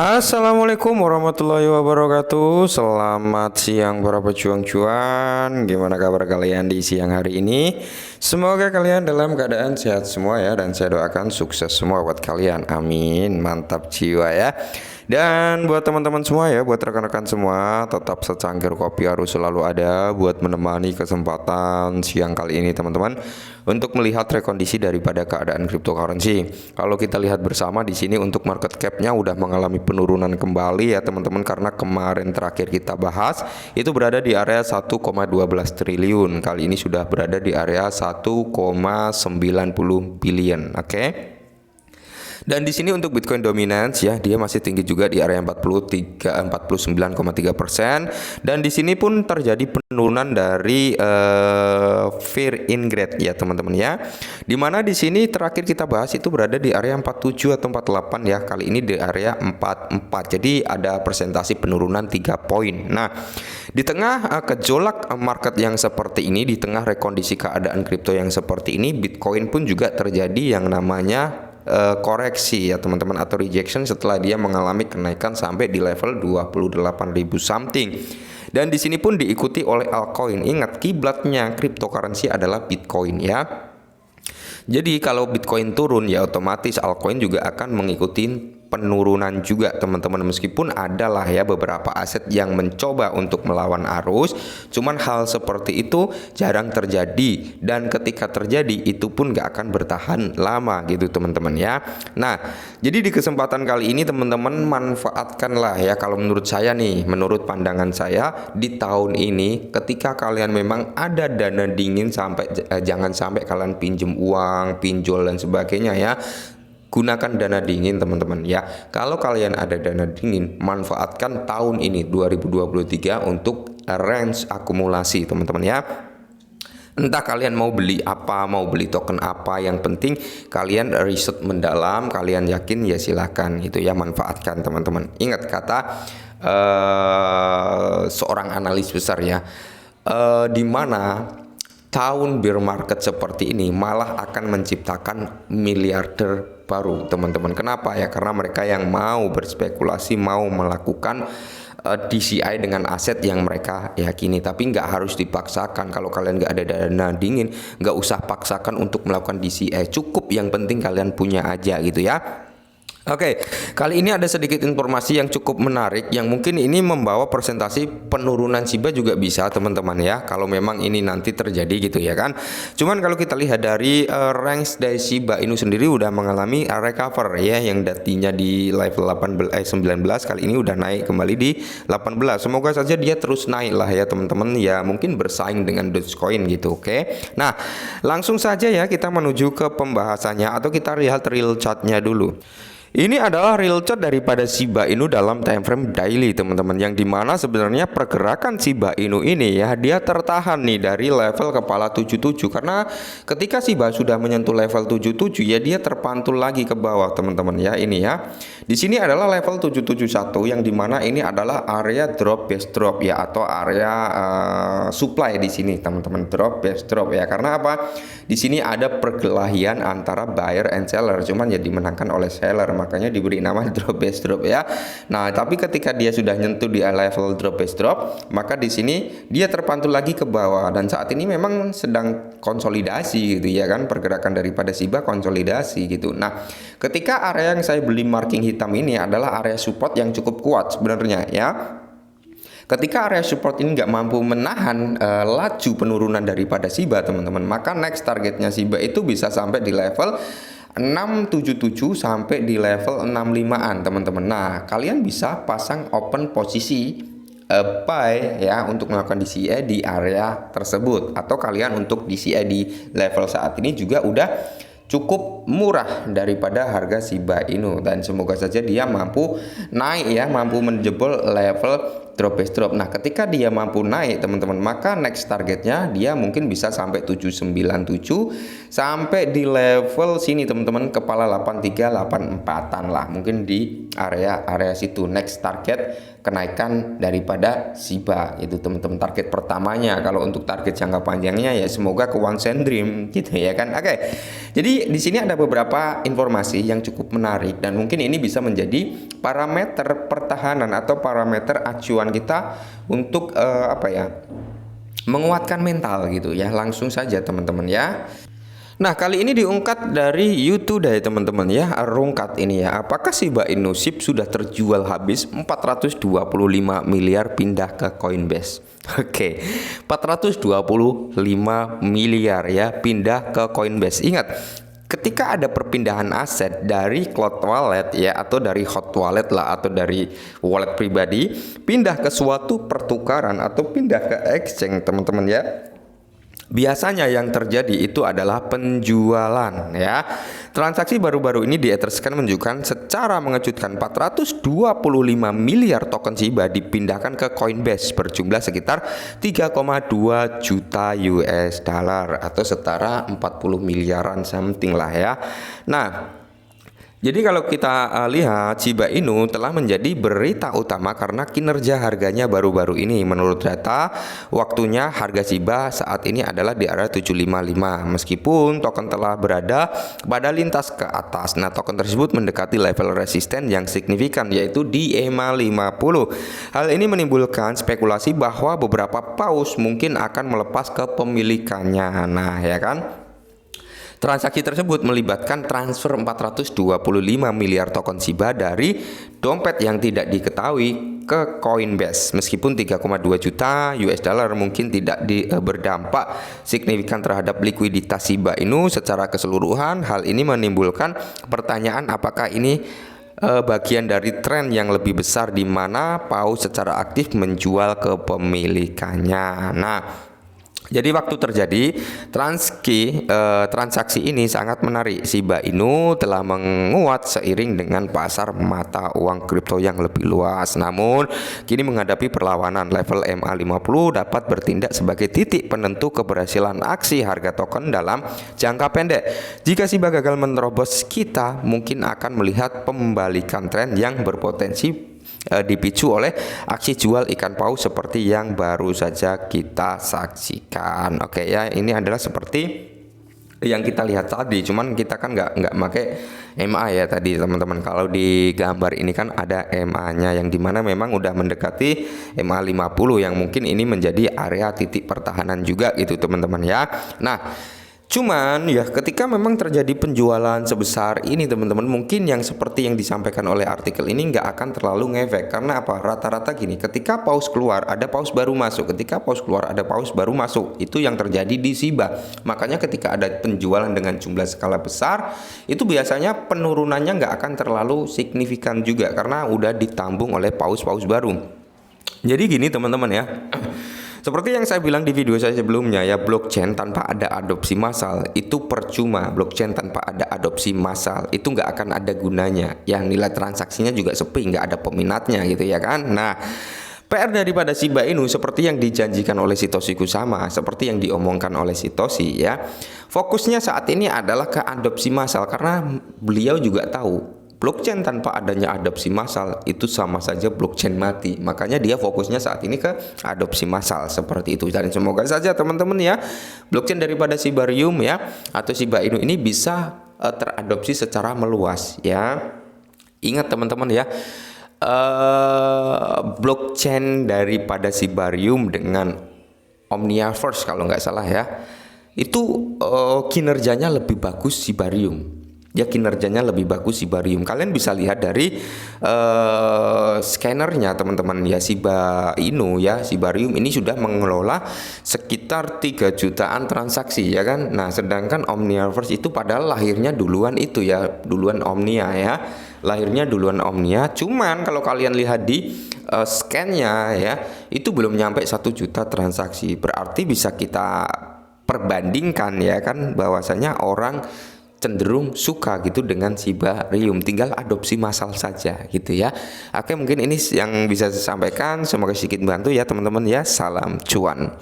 Assalamualaikum warahmatullahi wabarakatuh. Selamat siang para pejuang cuan. Gimana kabar kalian di siang hari ini? Semoga kalian dalam keadaan sehat semua ya. Dan saya doakan sukses semua buat kalian. Amin. Mantap jiwa ya. Dan buat teman-teman semua ya, buat rekan-rekan semua, tetap secangkir kopi harus selalu ada buat menemani kesempatan siang kali ini teman-teman, untuk melihat rekondisi daripada keadaan cryptocurrency. Kalau kita lihat bersama di sini untuk market cap-nya udah mengalami penurunan kembali ya teman-teman, karena kemarin terakhir kita bahas itu berada di area 1,12 triliun. Kali ini sudah berada di area 1,90 billion. Oke. Dan di sini untuk Bitcoin dominance ya, dia masih tinggi juga di area 49,3%. Dan di sini pun terjadi penurunan dari fear ingrid ya teman-teman ya. Dimana di sini terakhir kita bahas itu berada di area 47 atau 48 ya. Kali ini di area 44. Jadi ada presentasi penurunan 3 poin. Nah, di tengah gejolak market yang seperti ini, di tengah rekondisi keadaan kripto yang seperti ini, Bitcoin pun juga terjadi yang namanya koreksi ya teman-teman, atau rejection setelah dia mengalami kenaikan sampai di level 28.000 something. Dan di sini pun diikuti oleh altcoin. Ingat, kiblatnya cryptocurrency adalah Bitcoin ya. Jadi kalau Bitcoin turun ya otomatis altcoin juga akan mengikuti penurunan juga teman-teman, meskipun adalah ya beberapa aset yang mencoba untuk melawan arus, cuman hal seperti itu jarang terjadi, dan ketika terjadi itu pun gak akan bertahan lama gitu teman-teman ya. Nah, jadi di kesempatan kali ini teman-teman manfaatkanlah ya, kalau menurut saya nih, menurut pandangan saya di tahun ini, ketika kalian memang ada dana dingin, jangan sampai kalian pinjem uang, pinjol dan sebagainya ya. Gunakan dana dingin teman-teman ya. Kalau kalian ada dana dingin, manfaatkan tahun ini 2023 untuk range akumulasi teman-teman ya. Entah kalian mau beli apa, mau beli token apa, yang penting kalian riset mendalam, kalian yakin ya silakan gitu ya, manfaatkan teman-teman. Ingat kata seorang analis besar ya, di mana tahun bear market seperti ini malah akan menciptakan miliarder baru teman-teman. Kenapa ya? Karena mereka yang mau berspekulasi, mau melakukan DCI dengan aset yang mereka yakini. Tapi nggak harus dipaksakan. Kalau kalian nggak ada dana dingin, nggak usah paksakan untuk melakukan DCI. Cukup yang penting kalian punya aja gitu ya. Oke, kali ini ada sedikit informasi yang cukup menarik, yang mungkin ini membawa presentasi penurunan Shiba juga bisa teman-teman ya, kalau memang ini nanti terjadi gitu ya kan. Cuman kalau kita lihat dari range dari Shiba Inu sendiri udah mengalami recover ya, yang datinya di level 19 kali ini udah naik kembali di 18. Semoga saja dia terus naik lah ya teman-teman ya, mungkin bersaing dengan Dogecoin gitu. Oke. Nah, langsung saja ya kita menuju ke pembahasannya, atau kita lihat real chartnya dulu. Ini adalah real chart daripada Shiba Inu dalam time frame daily teman-teman, yang dimana sebenarnya pergerakan Shiba Inu ini ya, dia tertahan nih dari level kepala 77, karena ketika Shiba sudah menyentuh level 77 ya dia terpantul lagi ke bawah teman-teman ya. Ini ya, di sini adalah level 771, yang dimana ini adalah area drop base drop ya, atau area supply di sini teman-teman, drop base drop ya. Karena apa? Di sini ada perkelahian antara buyer and seller, cuman ya dimenangkan oleh seller, makanya diberi nama drop base drop ya. Nah, tapi ketika dia sudah nyentuh di level drop base drop, maka di sini dia terpantul lagi ke bawah, dan saat ini memang sedang konsolidasi gitu ya kan, pergerakan daripada Shiba konsolidasi gitu. Nah, ketika area yang saya beli marking hitam ini adalah area support yang cukup kuat sebenarnya ya. Ketika area support ini nggak mampu menahan laju penurunan daripada Shiba teman-teman, maka next targetnya Shiba itu bisa sampai di level 677 sampai di level 65-an teman-teman. Nah, kalian bisa pasang open posisi buy ya untuk melakukan DCA di area tersebut, atau kalian untuk DCA di level saat ini juga udah cukup murah daripada harga Shiba Inu, dan semoga saja dia mampu naik ya, mampu menjebol level drop. Nah, ketika dia mampu naik teman-teman, maka next targetnya dia mungkin bisa sampai 797 sampai di level sini teman-teman, kepala 8384-an lah, mungkin di area situ next target kenaikan daripada Shiba itu teman-teman, target pertamanya. Kalau untuk target jangka panjangnya ya semoga ke One Cent Dream gitu ya kan. Oke. Jadi di sini ada beberapa informasi yang cukup menarik dan mungkin ini bisa menjadi parameter pertahanan atau parameter acuan kita untuk menguatkan mental gitu ya. Langsung saja teman-teman ya. Nah, kali ini diungkap dari YouTube ya teman-teman ya. Rungkat ini ya. Apakah Shiba Inu SHIB sudah terjual habis? 425 miliar pindah ke Coinbase. Oke. 425 miliar ya pindah ke Coinbase. Ingat, ketika ada perpindahan aset dari cloud wallet ya, atau dari hot wallet lah, atau dari wallet pribadi pindah ke suatu pertukaran atau pindah ke exchange teman-teman ya, biasanya yang terjadi itu adalah penjualan ya. Transaksi baru-baru ini di Etherscan menunjukkan secara mengejutkan 425 miliar token Shiba dipindahkan ke Coinbase berjumlah sekitar 3,2 juta US dollar atau setara 40 miliaran something lah ya. Nah, jadi kalau kita lihat Shiba Inu telah menjadi berita utama karena kinerja harganya baru-baru ini. Menurut data, waktunya harga Shiba saat ini adalah di area 755 meskipun token telah berada pada lintas ke atas. Nah, token tersebut mendekati level resisten yang signifikan yaitu di EMA 50. Hal ini menimbulkan spekulasi bahwa beberapa paus mungkin akan melepas kepemilikannya. Nah, ya kan? Transaksi tersebut melibatkan transfer 425 miliar token Shiba dari dompet yang tidak diketahui ke Coinbase. Meskipun 3,2 juta US dollar mungkin tidak berdampak signifikan terhadap likuiditas Shiba Inu secara keseluruhan, hal ini menimbulkan pertanyaan apakah ini bagian dari tren yang lebih besar di mana paus secara aktif menjual kepemilikannya. Nah, jadi waktu terjadi transaksi ini sangat menarik. Shiba Inu telah menguat seiring dengan pasar mata uang kripto yang lebih luas. Namun kini menghadapi perlawanan, level MA50 dapat bertindak sebagai titik penentu keberhasilan aksi harga token dalam jangka pendek. Jika Shiba gagal menerobos, kita mungkin akan melihat pembalikan tren yang berpotensi dipicu oleh aksi jual ikan paus seperti yang baru saja kita saksikan. Oke ya, ini adalah seperti yang kita lihat tadi, cuman kita kan nggak pakai MA ya tadi teman-teman. Kalau di gambar ini kan ada MA-nya yang dimana memang udah mendekati MA 50 yang mungkin ini menjadi area titik pertahanan juga gitu teman-teman ya. Nah, cuman ya ketika memang terjadi penjualan sebesar ini teman-teman, mungkin yang seperti yang disampaikan oleh artikel ini nggak akan terlalu ngefek. Karena apa? Rata-rata gini, ketika paus keluar ada paus baru masuk, ketika paus keluar ada paus baru masuk. Itu yang terjadi di Shiba. Makanya ketika ada penjualan dengan jumlah skala besar, itu biasanya penurunannya nggak akan terlalu signifikan juga karena udah ditambung oleh paus-paus baru. Jadi gini teman-teman ya, seperti yang saya bilang di video saya sebelumnya ya, blockchain tanpa ada adopsi massal itu percuma. Blockchain tanpa ada adopsi massal itu nggak akan ada gunanya. Yang nilai transaksinya juga sepi, nggak ada peminatnya gitu ya kan. Nah, PR daripada Shiba Inu seperti yang dijanjikan oleh Satoshi Kusama, seperti yang diomongkan oleh Satoshi ya. Fokusnya saat ini adalah ke adopsi massal karena beliau juga tahu blockchain tanpa adanya adopsi massal itu sama saja blockchain mati. Makanya dia fokusnya saat ini ke adopsi massal seperti itu. Dan semoga saja teman-teman ya, blockchain daripada Shibarium ya atau Shiba Inu ini bisa teradopsi secara meluas ya. Ingat teman-teman ya, blockchain daripada Shibarium dengan Omniaverse kalau nggak salah ya, itu kinerjanya lebih bagus Shibarium. Ya, kinerjanya lebih bagus Shibarium. Kalian bisa lihat dari scannernya teman-teman ya. Shiba Inu ya, Shibarium ini sudah mengelola sekitar 3 jutaan transaksi ya kan. Nah, sedangkan Omniaverse itu padahal lahirnya duluan itu ya, duluan Omnia ya. Lahirnya duluan Omnia. Cuman kalau kalian lihat di scan-nya ya, itu belum nyampe 1 juta transaksi. Berarti bisa kita perbandingkan ya kan, bahwasanya orang cenderung suka gitu dengan Shiba Rium, tinggal adopsi massal saja gitu ya. Oke, mungkin ini yang bisa saya sampaikan, semoga sedikit membantu ya teman-teman ya. Salam cuan.